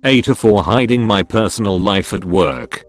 AITA for hiding my personal life at work.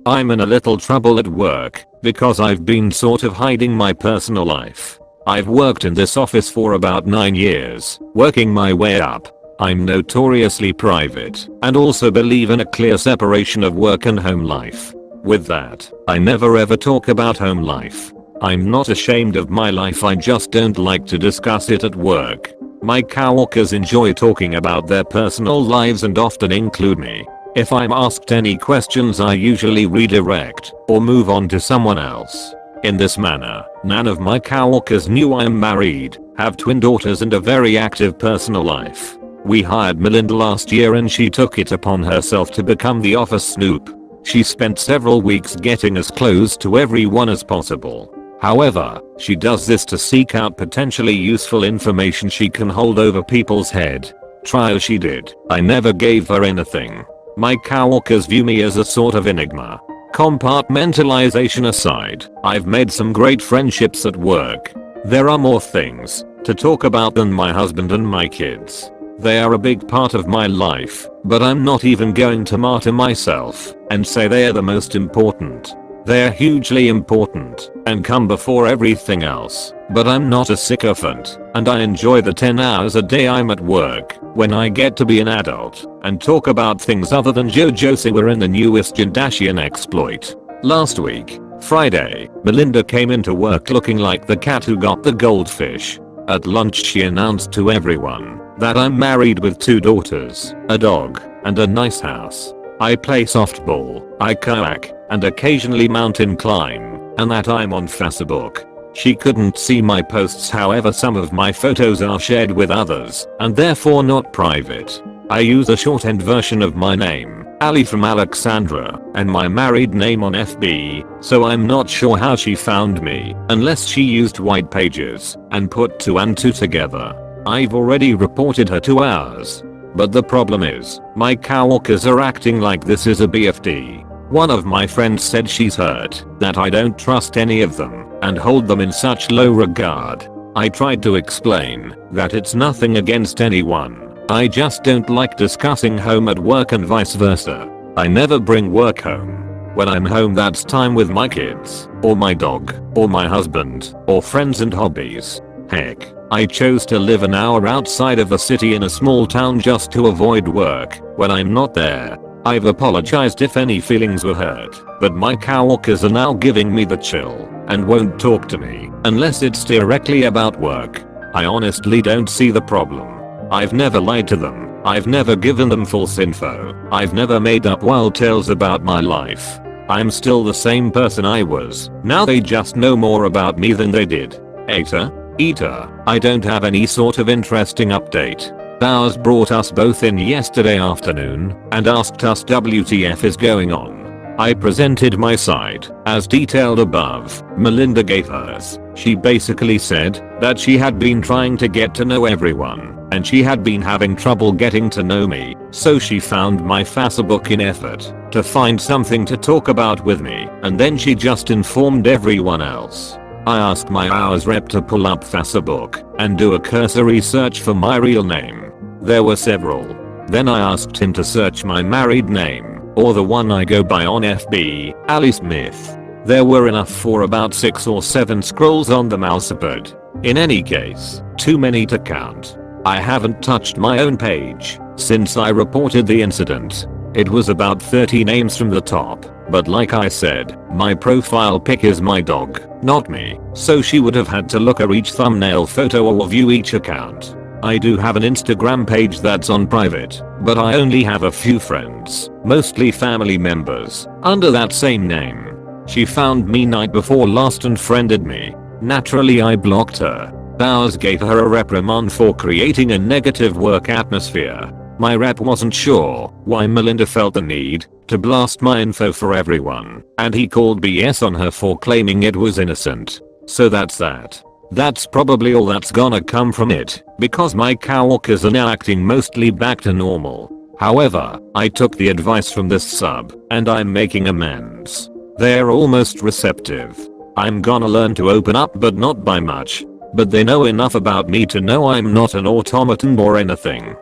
I'm in a little trouble at work because I've been sort of hiding my personal life. I've worked in this office for about 9 years, working my way up. I'm notoriously private and also believe in a clear separation of work and home life. With that, I never ever talk about home life. I'm not ashamed of my life, I just don't like to discuss it at work. My coworkers enjoy talking about their personal lives and often include me. If I'm asked any questions, I usually redirect or move on to someone else. In this manner, none of my coworkers knew I am married, have twin daughters and a very active personal life. We hired Melinda last year and she took it upon herself to become the office snoop. She spent several weeks getting as close to everyone as possible. However, she does this to seek out potentially useful information she can hold over people's head. Try as she did, I never gave her anything. My coworkers view me as a sort of enigma. Compartmentalization aside, I've made some great friendships at work. There are more things to talk about than my husband and my kids. They are a big part of my life, but I'm not even going to martyr myself and say they are the most important. They're hugely important and come before everything else, but I'm not a sycophant and I enjoy the 10 hours a day I'm at work when I get to be an adult and talk about things other than JoJo Siwa and the newest Jandashian exploit. Last week, Friday, Melinda came into work looking like the cat who got the goldfish. At lunch she announced to everyone that I'm married with 2 daughters, a dog, and a nice house. I play softball, I kayak, and occasionally mountain climb, and that I'm on Facebook. She couldn't see my posts, however some of my photos are shared with others, and therefore not private. I use a shorthand version of my name, Ali from Alexandra, and my married name on FB, so I'm not sure how she found me, unless she used white pages and put 2 and 2 together. I've already reported her to ours. But the problem is, my coworkers are acting like this is a BFD. One of my friends said she's hurt that I don't trust any of them and hold them in such low regard. I tried to explain that it's nothing against anyone. I just don't like discussing home at work and vice versa. I never bring work home. When I'm home, that's time with my kids, or my dog, or my husband, or friends and hobbies. Heck, I chose to live an hour outside of the city in a small town just to avoid work when I'm not there. I've apologized if any feelings were hurt, but my coworkers are now giving me the chill and won't talk to me unless it's directly about work. I honestly don't see the problem. I've never lied to them. I've never given them false info. I've never made up wild tales about my life. I'm still the same person I was. Now they just know more about me than they did. AITA, I don't have any sort of interesting update. Bowers brought us both in yesterday afternoon and asked us WTF is going on. I presented my side, as detailed above. Melinda gave hers. She basically said that she had been trying to get to know everyone and she had been having trouble getting to know me, so she found my Facebook in effort to find something to talk about with me, and then she just informed everyone else. I asked my hours rep to pull up Facebook and do a cursory search for my real name. There were several. Then I asked him to search my married name, or the one I go by on FB, Ali Smith. There were enough for about 6 or 7 scrolls on the mousepad. In any case, too many to count. I haven't touched my own page since I reported the incident. It was about 30 names from the top, but like I said, my profile pic is my dog, not me, so she would have had to look at each thumbnail photo or view each account. I do have an Instagram page that's on private, but I only have a few friends, mostly family members, under that same name. She found me night before last and friended me. Naturally I blocked her. Bowers gave her a reprimand for creating a negative work atmosphere. My rep wasn't sure why Melinda felt the need to blast my info for everyone, and he called BS on her for claiming it was innocent. So that's that. That's probably all that's gonna come from it, because my coworkers are now acting mostly back to normal. However, I took the advice from this sub, and I'm making amends. They're almost receptive. I'm gonna learn to open up, but not by much. But they know enough about me to know I'm not an automaton or anything.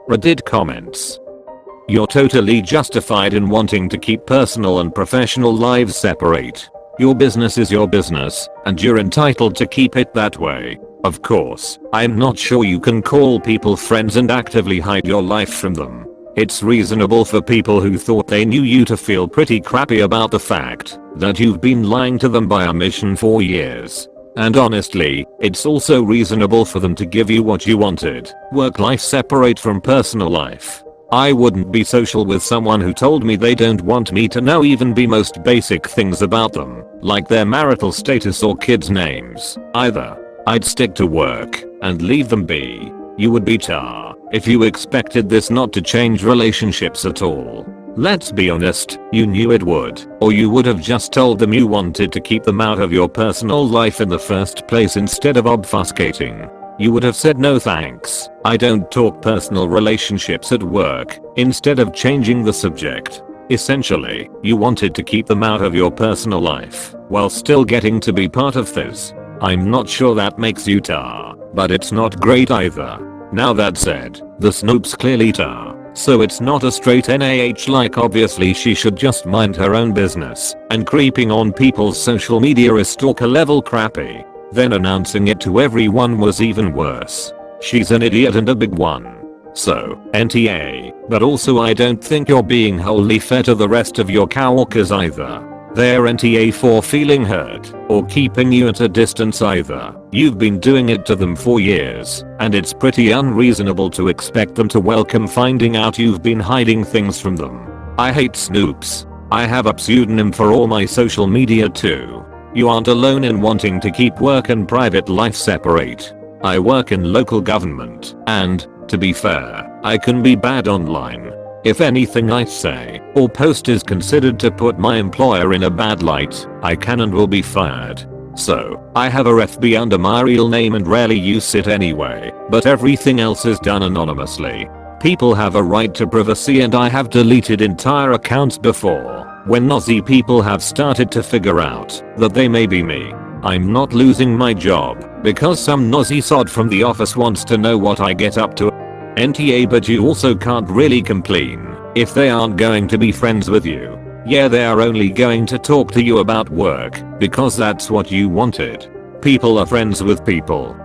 Reddit comments. You're totally justified in wanting to keep personal and professional lives separate. Your business is your business, and you're entitled to keep it that way. Of course, I'm not sure you can call people friends and actively hide your life from them. It's reasonable for people who thought they knew you to feel pretty crappy about the fact that you've been lying to them by omission for years. And honestly, it's also reasonable for them to give you what you wanted, work life separate from personal life. I wouldn't be social with someone who told me they don't want me to know even the most basic things about them, like their marital status or kids' names, either. I'd stick to work and leave them be. You would be tar if you expected this not to change relationships at all. Let's be honest, you knew it would, or you would have just told them you wanted to keep them out of your personal life in the first place instead of obfuscating. You would have said no thanks, I don't talk personal relationships at work, instead of changing the subject. Essentially, you wanted to keep them out of your personal life, while still getting to be part of this. I'm not sure that makes you tar, but it's not great either. Now that said, the snoop's clearly tar, so it's not a straight NAH like obviously she should just mind her own business, and creeping on people's social media is stalker level crappy. Then announcing it to everyone was even worse. She's an idiot and a big one. So, NTA, but also I don't think you're being wholly fair to the rest of your coworkers either. They're NTA for feeling hurt, or keeping you at a distance either. You've been doing it to them for years, and it's pretty unreasonable to expect them to welcome finding out you've been hiding things from them. I hate snoops. I have a pseudonym for all my social media too. You aren't alone in wanting to keep work and private life separate. I work in local government, and, to be fair, I can be bad online. If anything I say or post is considered to put my employer in a bad light, I can and will be fired. So, I have a FB under my real name and rarely use it anyway, but everything else is done anonymously. People have a right to privacy and I have deleted entire accounts before, when nosy people have started to figure out that they may be me. I'm not losing my job because some nosy sod from the office wants to know what I get up to. NTA, but you also can't really complain if they aren't going to be friends with you. Yeah, they are only going to talk to you about work because that's what you wanted. People are friends with people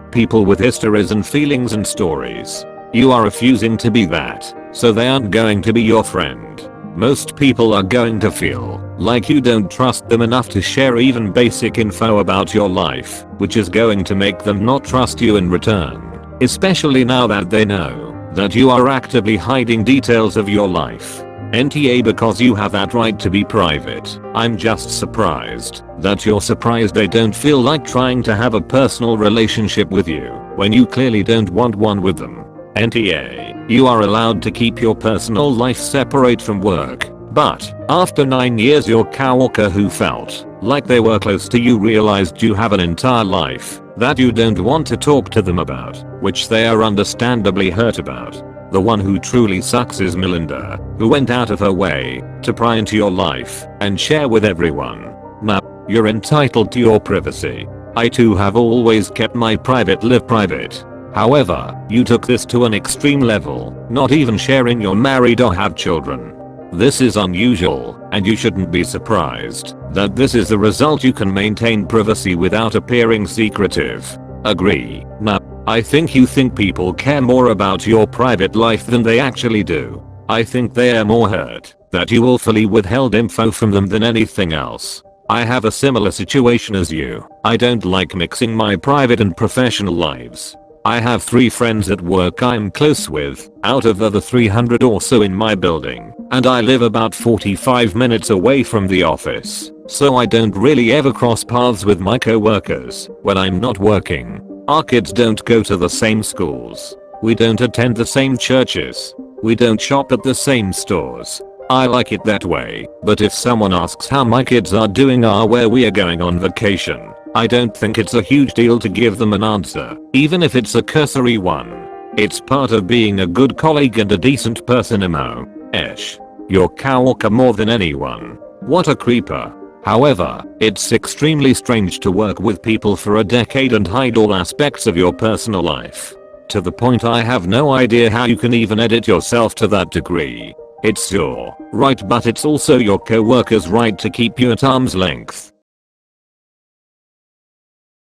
with histories and feelings and stories. You are refusing to be that, so they aren't going to be your friend. Most people are going to feel like you don't trust them enough to share even basic info about your life, which is going to make them not trust you in return, especially now that they know that you are actively hiding details of your life. NTA, because you have that right to be private. I'm just surprised that you're surprised they don't feel like trying to have a personal relationship with you when you clearly don't want one with them. NTA, you are allowed to keep your personal life separate from work, but after 9 years your coworker who felt like they were close to you realized you have an entire life that you don't want to talk to them about, which they are understandably hurt about. The one who truly sucks is Melinda, who went out of her way to pry into your life and share with everyone. Now, you're entitled to your privacy. I too have always kept my private live private. However, you took this to an extreme level, not even sharing you're married or have children. This is unusual, and you shouldn't be surprised that this is the result. You can maintain privacy without appearing secretive. Agree. Now, I think you think people care more about your private life than they actually do. I think they are more hurt that you willfully withheld info from them than anything else. I have a similar situation as you. I don't like mixing my private and professional lives. I have 3 friends at work I'm close with, out of the 300 or so in my building, and I live about 45 minutes away from the office, so I don't really ever cross paths with my coworkers when I'm not working. Our kids don't go to the same schools. We don't attend the same churches. We don't shop at the same stores. I like it that way, but if someone asks how my kids are doing or where we are going on vacation, I don't think it's a huge deal to give them an answer, even if it's a cursory one. It's part of being a good colleague and a decent person. Esh. Your coworker more than anyone. What a creeper. However, it's extremely strange to work with people for a decade and hide all aspects of your personal life. To the point I have no idea how you can even edit yourself to that degree. It's your right, but it's also your coworker's right to keep you at arm's length.